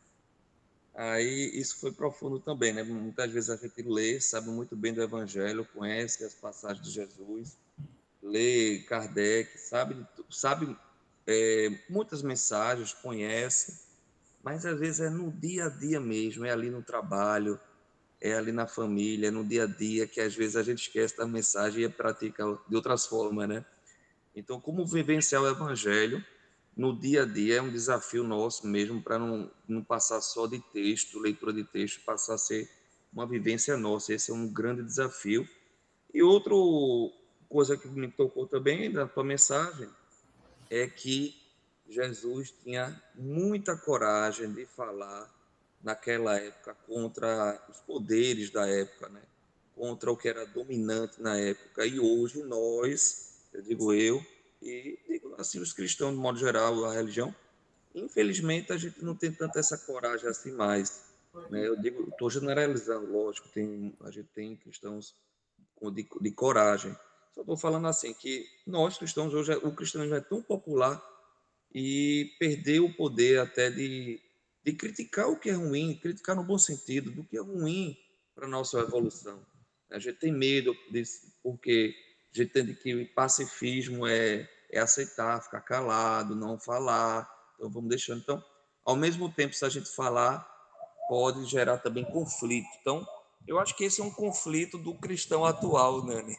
Aí isso foi profundo também, né? Muitas vezes a gente lê, sabe muito bem do Evangelho, conhece as passagens de Jesus, lê Kardec, sabe muitas mensagens, conhece, mas às vezes é no dia a dia mesmo, é ali no trabalho, é ali na família, é no dia a dia, que às vezes a gente esquece da mensagem e pratica de outras formas, né? Então, como vivenciar o Evangelho no dia a dia é um desafio nosso mesmo, para não passar só de texto, leitura de texto, passar a ser uma vivência nossa. Esse é um grande desafio. E outra coisa que me tocou também na tua mensagem é que Jesus tinha muita coragem de falar naquela época contra os poderes da época, né? Contra o que era dominante na época. E hoje nós, eu digo eu, e digo assim os cristãos de modo geral, a religião, infelizmente a gente não tem tanta essa coragem assim mais, né? Eu digo, estou generalizando, lógico, a gente tem cristãos de coragem. Só estou falando assim que nós cristãos hoje, o cristianismo é tão popular e perdeu o poder até de criticar o que é ruim, criticar no bom sentido, do que é ruim para a nossa evolução. A gente tem medo disso, porque a gente entende que o pacifismo é aceitar, ficar calado, não falar, então vamos deixando. Então, ao mesmo tempo, se a gente falar, pode gerar também conflito. Então, eu acho que esse é um conflito do cristão atual, Nani.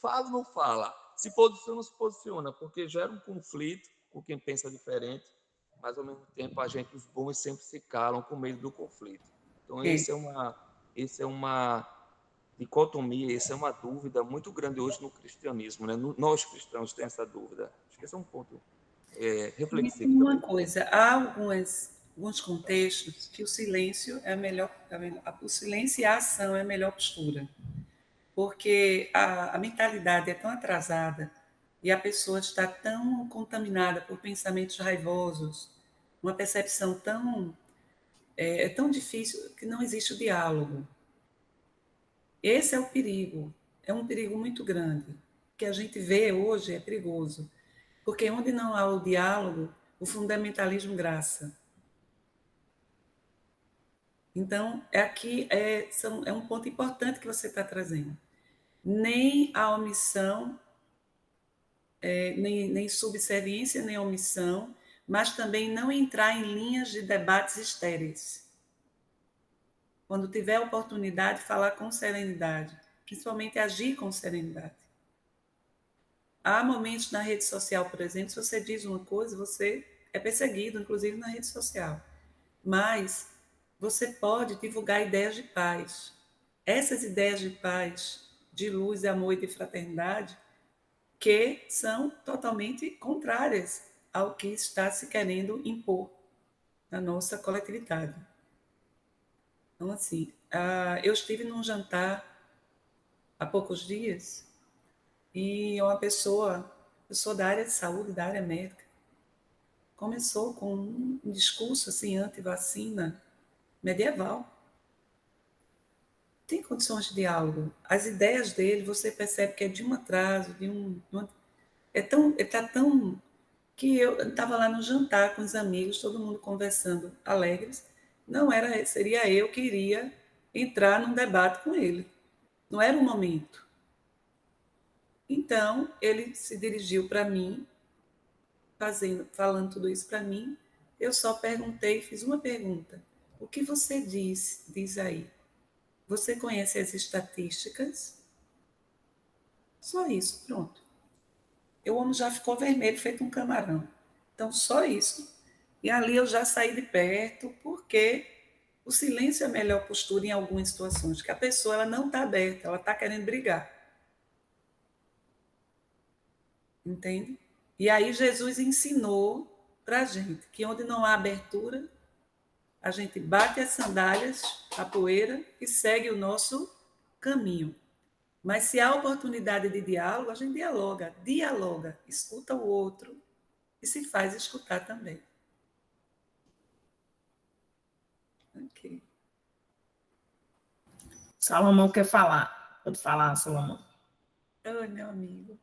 Fala ou não fala? Se posiciona ou não se posiciona? Porque gera um conflito com quem pensa diferente, mas ao mesmo tempo os bons sempre se calam com medo do conflito. Então esse é uma dicotomia, essa é uma dúvida muito grande hoje no cristianismo, né? Nós cristãos temos essa dúvida. Acho que esse é um ponto E reflexivo uma também. coisa, há alguns contextos que o silêncio é o silêncio e a ação é a melhor postura, porque a mentalidade é tão atrasada e a pessoa está tão contaminada por pensamentos raivosos, uma percepção tão É tão difícil que não existe o diálogo. Esse é o perigo. É um perigo muito grande. O que a gente vê hoje é perigoso. Porque onde não há o diálogo, o fundamentalismo graça. Então, aqui é um ponto importante que você está trazendo. Nem a omissão, nem subserviência, nem omissão, mas também não entrar em linhas de debates estéreis. Quando tiver a oportunidade, falar com serenidade, principalmente agir com serenidade. Há momentos na rede social, por exemplo, se você diz uma coisa, você é perseguido, inclusive na rede social. Mas você pode divulgar ideias de paz. Essas ideias de paz, de luz, amor e de fraternidade, que são totalmente contrárias ao que está se querendo impor na nossa coletividade. Então, assim, eu estive num jantar há poucos dias e uma pessoa, eu sou da área de saúde, da área médica, começou com um discurso assim anti-vacina medieval. Tem condições de diálogo. As ideias dele, você percebe que é de um atraso, ele está tão que eu estava lá no jantar com os amigos, todo mundo conversando alegres. Não era, seria eu que iria entrar num debate com ele. Não era o momento. Então, ele se dirigiu para mim, falando tudo isso para mim. Eu só perguntei, fiz uma pergunta. O que você diz aí? Você conhece as estatísticas? Só isso, pronto. O homem já ficou vermelho, feito um camarão. Então, só isso. E ali eu já saí de perto, porque o silêncio é a melhor postura em algumas situações, que a pessoa ela não está aberta, ela está querendo brigar. Entende? E aí Jesus ensinou para a gente que onde não há abertura, a gente bate as sandálias, a poeira, e segue o nosso caminho. Mas se há oportunidade de diálogo, a gente dialoga, escuta o outro e se faz escutar também. Ok. Salomão quer falar. Pode falar, Salomão. Oi, meu amigo.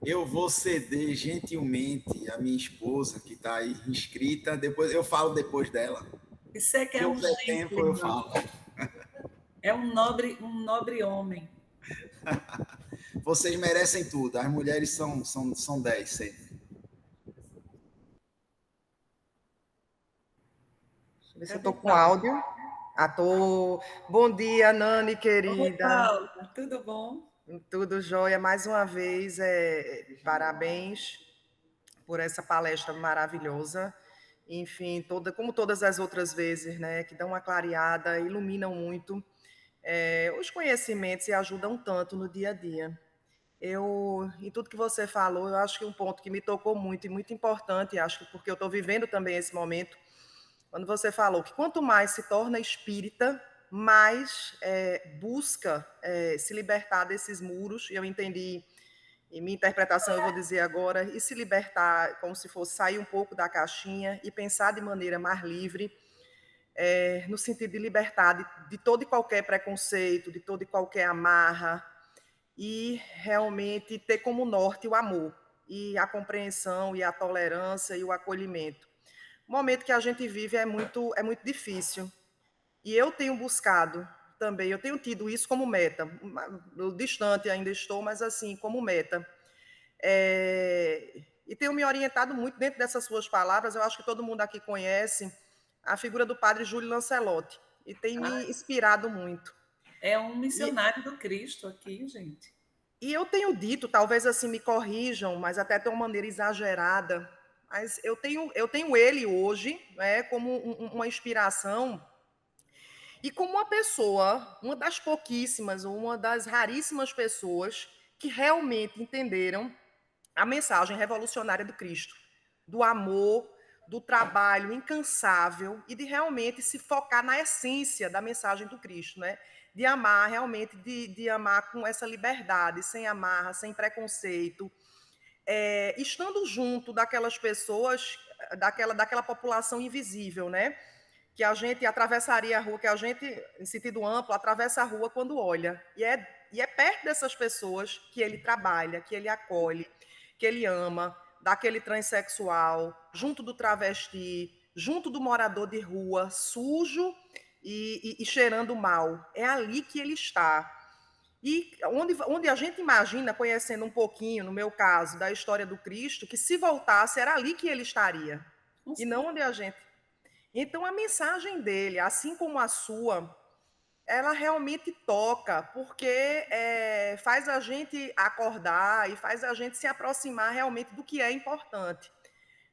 Eu vou ceder gentilmente a minha esposa, que está aí inscrita. Depois eu falo depois dela. Isso é que Se é um houver tempo, eu gentleman. falo. É um nobre homem. Vocês merecem tudo. As mulheres são 10 sempre. Deixa eu ver se eu estou com áudio. Bom dia, Nani, Oi, querida. Paula, tudo bom? Tudo jóia. Mais uma vez, parabéns por essa palestra maravilhosa. Enfim, como todas as outras vezes, né, que dão uma clareada, iluminam muito os conhecimentos e ajudam tanto no dia a dia. Em tudo que você falou, eu acho que um ponto que me tocou muito e muito importante, acho que porque eu estou vivendo também esse momento, quando você falou que quanto mais se torna espírita, mais busca se libertar desses muros, e eu entendi, em minha interpretação eu vou dizer agora, e se libertar como se fosse sair um pouco da caixinha e pensar de maneira mais livre, no sentido de libertar de todo e qualquer preconceito, de toda e qualquer amarra, e realmente ter como norte o amor, e a compreensão, e a tolerância, e o acolhimento. O momento que a gente vive é muito difícil. E eu tenho buscado também, eu tenho tido isso como meta. Distante ainda estou, mas assim, como meta. E tenho me orientado muito dentro dessas suas palavras. Eu acho que todo mundo aqui conhece a figura do padre Júlio Lancelotti. E tem me inspirado muito. É um missionário do Cristo aqui, gente. E eu tenho dito, talvez assim me corrijam, mas até de uma maneira exagerada, mas eu tenho ele hoje, né, como uma inspiração e como uma pessoa, uma das pouquíssimas, ou uma das raríssimas pessoas que realmente entenderam a mensagem revolucionária do Cristo, do amor, do trabalho incansável e de realmente se focar na essência da mensagem do Cristo, né? De amar realmente, de amar com essa liberdade, sem amarra, sem preconceito, estando junto daquelas pessoas, daquela população invisível, né? que a gente atravessaria a rua, que a gente, em sentido amplo, atravessa a rua quando olha. E é perto dessas pessoas que ele trabalha, que ele acolhe, que ele ama, daquele transexual, junto do travesti, junto do morador de rua, sujo e cheirando mal. É ali que ele está. E onde a gente imagina, conhecendo um pouquinho, no meu caso, da história do Cristo, que se voltasse, era ali que ele estaria. E não onde a gente. Então, a mensagem dele, assim como a sua, ela realmente toca, porque faz a gente acordar e faz a gente se aproximar realmente do que é importante.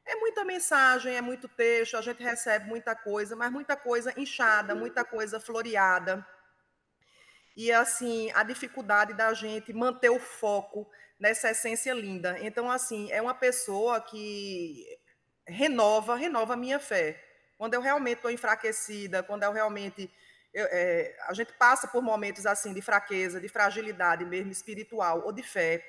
É muita mensagem, é muito texto, a gente recebe muita coisa, mas muita coisa inchada, muita coisa floreada. E, assim, a dificuldade da gente manter o foco nessa essência linda. Então, assim, é uma pessoa que renova a minha fé. Quando eu realmente estou enfraquecida, quando eu realmente... a gente passa por momentos, assim, de fraqueza, de fragilidade mesmo espiritual ou de fé.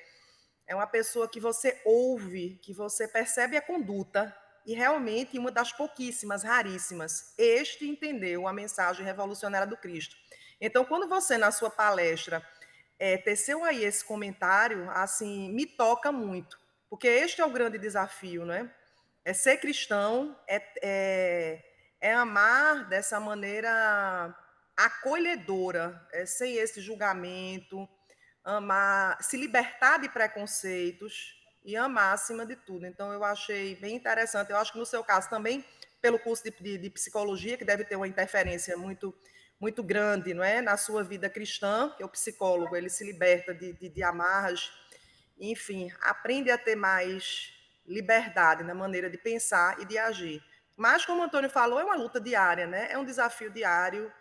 É uma pessoa que você ouve, que você percebe a conduta e realmente uma das pouquíssimas, raríssimas, este entendeu a mensagem revolucionária do Cristo. Então, quando você, na sua palestra, teceu aí esse comentário, assim, me toca muito, porque este é o grande desafio, né? É ser cristão, é amar dessa maneira acolhedora, sem esse julgamento, amar, se libertar de preconceitos e amar acima de tudo. Então, eu achei bem interessante. Eu acho que no seu caso também, pelo curso de psicologia, que deve ter uma interferência muito grande, não é, na sua vida cristã, que o psicólogo ele se liberta de amarras, enfim, aprende a ter mais liberdade na maneira de pensar e de agir. Mas, como o Antônio falou, é uma luta diária, né? É um desafio diário,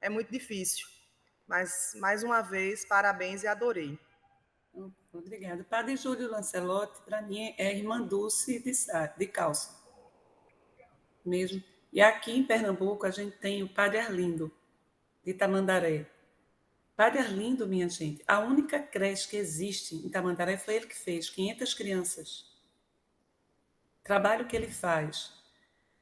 é muito difícil. Mas, mais uma vez, parabéns e adorei. Obrigada. Padre Júlio Lancelotti, para mim, é irmã Dulce de Calça, mesmo. E aqui em Pernambuco, a gente tem o Padre Arlindo, de Tamandaré. Padre Arlindo, minha gente, a única creche que existe em Tamandaré foi ele que fez, 500 crianças. O trabalho que ele faz,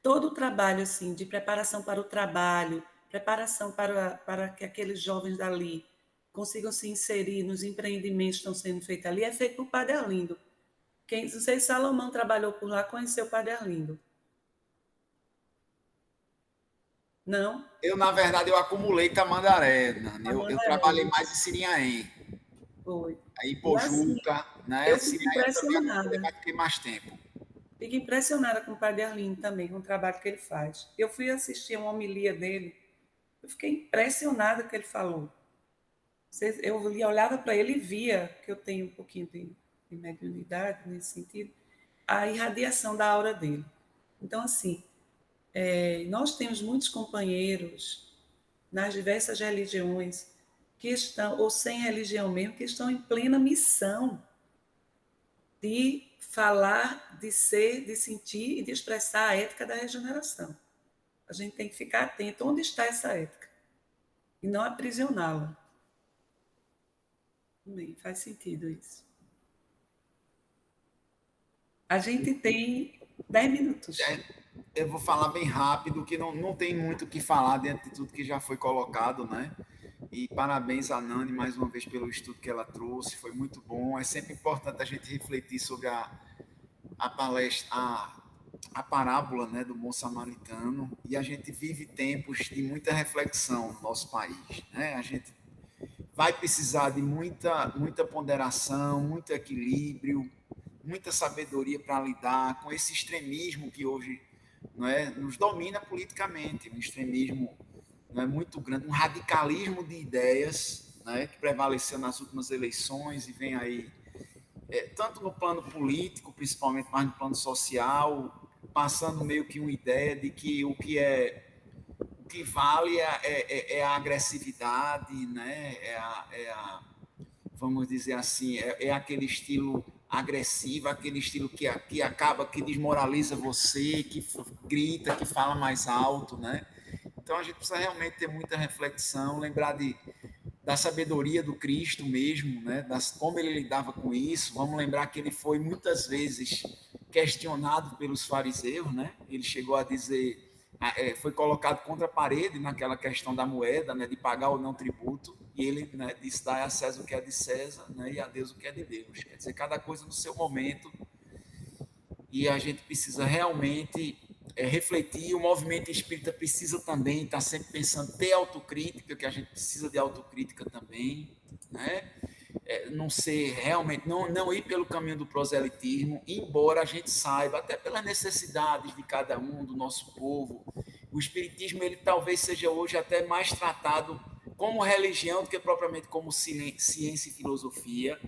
todo o trabalho assim, de preparação para o trabalho, preparação para que aqueles jovens dali consigam se inserir nos empreendimentos que estão sendo feitos ali, é feito por Padre Arlindo. Não sei se Salomão trabalhou por lá, conheceu o Padre Arlindo. Não? Na verdade, eu acumulei Tamandaré, Nani. Eu trabalhei mais em Sirinhaém. Foi. Aí Pojuca, assim, né? Eu fico impressionada. Mas fiquei mais tempo. Fico impressionada com o Padre Arlindo também, com o trabalho que ele faz. Eu fui assistir uma homilia dele, eu fiquei impressionada com o que ele falou. Eu olhava para ele e via que eu tenho um pouquinho de mediunidade nesse sentido, a irradiação da aura dele. Então, assim, nós temos muitos companheiros nas diversas religiões que estão, ou sem religião mesmo, que estão em plena missão de falar, de ser, de sentir e de expressar a ética da regeneração. A gente tem que ficar atento onde está essa ética e não aprisioná-la. Bem, faz sentido isso. A gente tem 10 minutos. Eu vou falar bem rápido, que não tem muito o que falar dentro de tudo que já foi colocado, né? E parabéns a Nani mais uma vez pelo estudo que ela trouxe, foi muito bom. É sempre importante a gente refletir sobre a palestra, a parábola, né, do bom samaritano, e a gente vive tempos de muita reflexão no nosso país, né? A gente vai precisar de muita ponderação, muito equilíbrio, muita sabedoria para lidar com esse extremismo que hoje, não é, nos domina politicamente, um extremismo, não é, muito grande, um radicalismo de ideias, né, que prevaleceu nas últimas eleições e vem aí, tanto no plano político, principalmente, mas no plano social, passando meio que uma ideia de que o que vale é a agressividade, né? Vamos dizer assim, é aquele estilo agressivo, aquele estilo que acaba, que desmoraliza você, que grita, que fala mais alto, né? Então a gente precisa realmente ter muita reflexão, lembrar da sabedoria do Cristo mesmo, né? Como ele lidava com isso. Vamos lembrar que ele foi muitas vezes questionado pelos fariseus, né? Ele chegou a dizer: foi colocado contra a parede naquela questão da moeda, né, de pagar ou não tributo, e ele, né, disse: dá a César o que é de César, né, e a Deus o que é de Deus. Quer dizer, cada coisa no seu momento, e a gente precisa realmente refletir. O movimento espírita precisa também estar sempre pensando, ter autocrítica, que a gente precisa de autocrítica também, né? Não ser realmente, não ir pelo caminho do proselitismo, embora a gente saiba, até pelas necessidades de cada um, do nosso povo, o espiritismo, ele talvez seja hoje até mais tratado como religião do que propriamente como ciência e filosofia.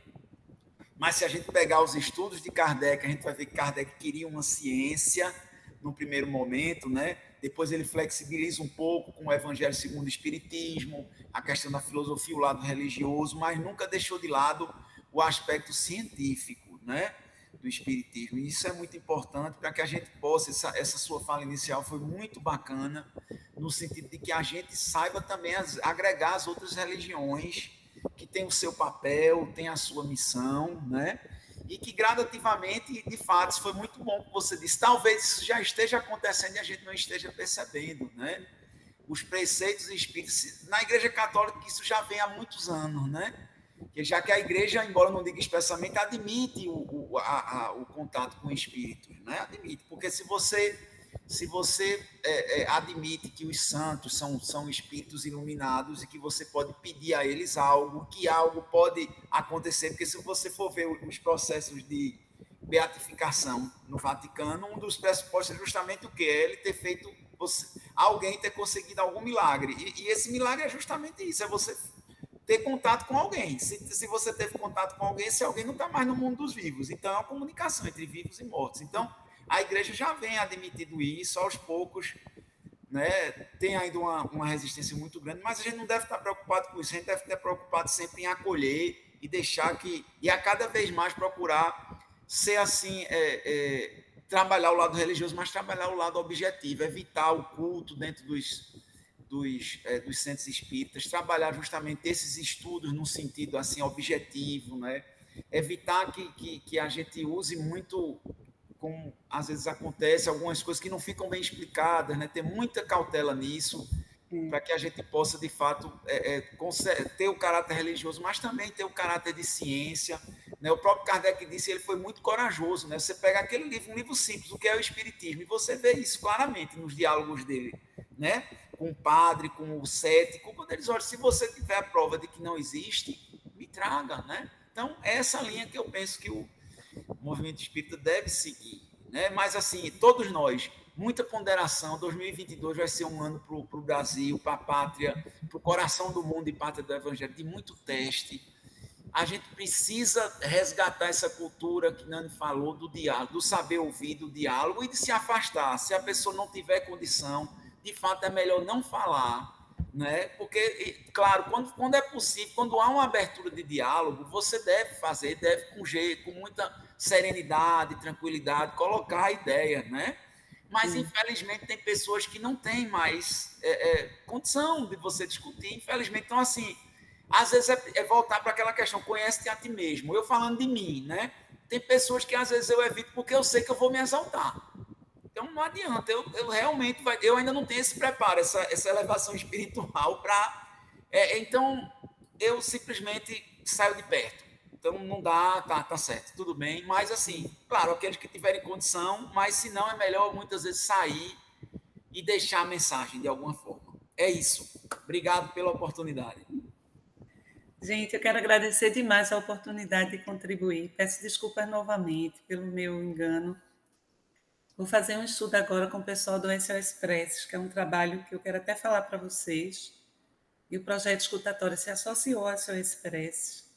Mas se a gente pegar os estudos de Kardec, a gente vai ver que Kardec queria uma ciência no primeiro momento, né? Depois ele flexibiliza um pouco com o Evangelho segundo o Espiritismo, a questão da filosofia, o lado religioso, mas nunca deixou de lado o aspecto científico, né, do Espiritismo. E isso é muito importante para que a gente possa, essa sua fala inicial foi muito bacana, no sentido de que a gente saiba também agregar as outras religiões que têm o seu papel, têm a sua missão, né? E que gradativamente, de fato, isso foi muito bom que você disse. Talvez isso já esteja acontecendo e a gente não esteja percebendo, né? Os preceitos espíritas. Na Igreja Católica, isso já vem há muitos anos, né? Já que a Igreja, embora não diga expressamente, admite o contato com espíritos, né? Admite, porque se você admite que os santos são espíritos iluminados e que você pode pedir a eles algo, que algo pode acontecer, porque se você for ver os processos de beatificação no Vaticano, um dos pressupostos é justamente o quê? É ele ter feito, alguém ter conseguido algum milagre. E esse milagre é justamente isso, é você ter contato com alguém. Se você teve contato com alguém, esse alguém não está mais no mundo dos vivos. Então, é uma comunicação entre vivos e mortos. Então, a Igreja já vem admitindo isso, aos poucos, né? Tem ainda uma resistência muito grande, mas a gente não deve estar preocupado com isso, a gente deve estar preocupado sempre em acolher e deixar e a cada vez mais procurar ser assim, trabalhar o lado religioso, mas trabalhar o lado objetivo, evitar o culto dentro dos centros espíritas, trabalhar justamente esses estudos num sentido assim objetivo, né? Evitar que a gente use muito, como às vezes acontece, algumas coisas que não ficam bem explicadas, né? Ter muita cautela nisso, para que a gente possa, de fato, ter o caráter religioso, mas também ter o caráter de ciência, né? O próprio Kardec disse, ele foi muito corajoso, né? Você pega aquele livro, um livro simples, o que é o Espiritismo, e você vê isso claramente nos diálogos dele, né? Com o padre, com o cético, quando eles olham, se você tiver a prova de que não existe, me traga, né? Então, é essa linha que eu penso que o movimento espírita deve seguir, né? Mas, assim, todos nós, muita ponderação. 2022 vai ser um ano para o Brasil, para a pátria, para o coração do mundo e pátria do Evangelho, de muito teste. A gente precisa resgatar essa cultura que Nani falou, do diálogo, do saber ouvir, do diálogo, e de se afastar. Se a pessoa não tiver condição, de fato é melhor não falar, né? Porque, claro, quando é possível, quando há uma abertura de diálogo, você deve fazer, deve com jeito, com muita serenidade, tranquilidade, colocar a ideia, né? Mas, infelizmente, tem pessoas que não têm mais condição de você discutir, infelizmente. Então, assim, às vezes é voltar para aquela questão, conhece-te a ti mesmo. Eu falando de mim, né? Tem pessoas que às vezes eu evito porque eu sei que eu vou me exaltar. Então não adianta, eu realmente, eu ainda não tenho esse preparo, essa elevação espiritual para... então, eu simplesmente saio de perto. Então não dá, tá certo, tudo bem. Mas assim, claro, aqueles que tiverem condição, mas se não, é melhor muitas vezes sair e deixar a mensagem de alguma forma. É isso. Obrigado pela oportunidade. Gente, eu quero agradecer demais a oportunidade de contribuir. Peço desculpas novamente pelo meu engano. Vou fazer um estudo agora com o pessoal do SOS Preces, que é um trabalho que eu quero até falar para vocês. E o projeto escutatório se associou ao SOS Preces.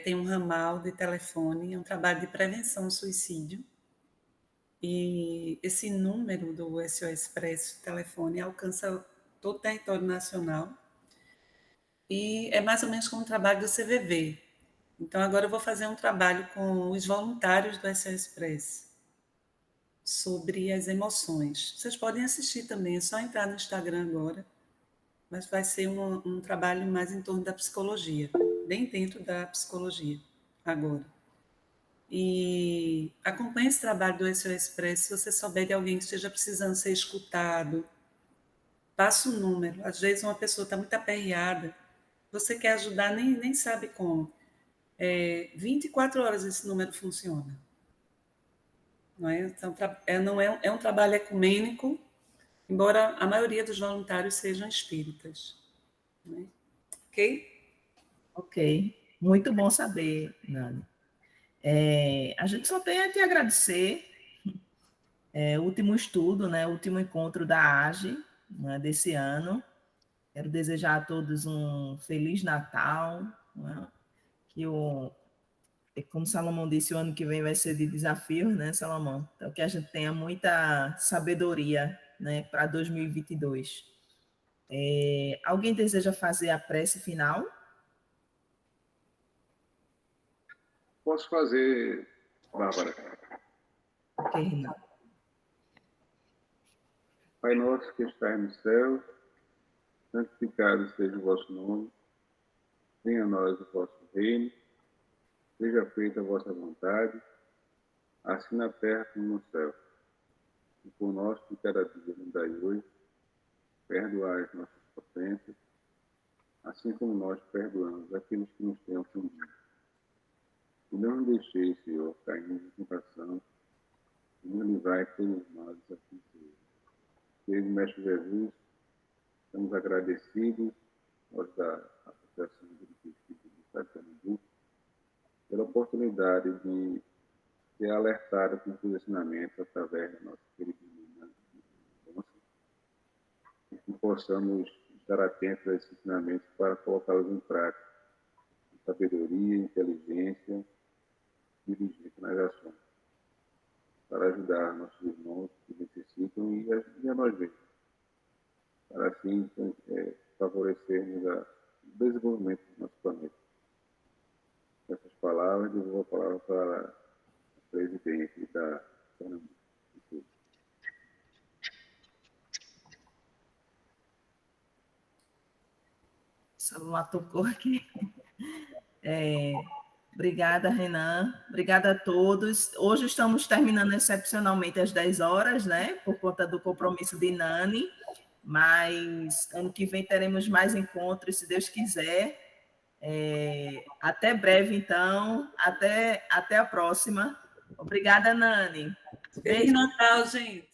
Tem um ramal de telefone, é um trabalho de prevenção ao suicídio. E esse número do SOS Preces telefone alcança todo o território nacional. E é mais ou menos como um trabalho do CVV. Então, agora eu vou fazer um trabalho com os voluntários do SOS Preces sobre as emoções. Vocês podem assistir também, é só entrar no Instagram agora, mas vai ser um trabalho mais em torno da psicologia, bem dentro da psicologia agora. E acompanhe esse trabalho do SOS Express. Se você souber de alguém que esteja precisando ser escutado, passa o número. Às vezes uma pessoa está muito aperreada, você quer ajudar, nem sabe como. 24 horas esse número funciona. Não é? Então, é um trabalho ecumênico, embora a maioria dos voluntários sejam espíritas. Não é? Ok? Ok, muito bom saber, Nani. A gente só tem a te agradecer. O último estudo, né, o último encontro da AGE, né, desse ano. Quero desejar a todos um Feliz Natal, né, como Salomão disse, o ano que vem vai ser de desafios, né, Salomão? Então, que a gente tenha muita sabedoria, né, para 2022. Alguém deseja fazer a prece final? Posso fazer, Bárbara. Ok, Renato. Pai nosso que estás no céu, santificado seja o vosso nome, venha a nós o vosso reino, seja feita a vossa vontade, assim na terra como no céu. O pão nosso de cada dia nos dai hoje, perdoai as nossas ofensas, assim como nós perdoamos aqueles que nos têm ofendido. E não nos deixeis, Senhor, cair em tentação, e nos livrai de todos os males, assim seja. Querido Mestre Jesus, estamos agradecidos nós da Associação de Espírita do Estado de Pernambuco pela oportunidade de ser alertado com os ensinamentos através da nossa querida menina, e que possamos estar atentos a esses ensinamentos para colocá-los em prática, com sabedoria, inteligência e diligência nas ações, para ajudar nossos irmãos que necessitam e a nós mesmos, para assim favorecermos o desenvolvimento do nosso planeta. Com essas palavras, eu vou a palavra para a presidente da Pernambuco. O celular tocou aqui. Obrigada, Renan. Obrigada a todos. Hoje estamos terminando excepcionalmente às 10 horas, né? Por conta do compromisso de Nani. Mas ano que vem teremos mais encontros, se Deus quiser. Até breve, então. Até a próxima. Obrigada, Nani. Feliz Natal, gente!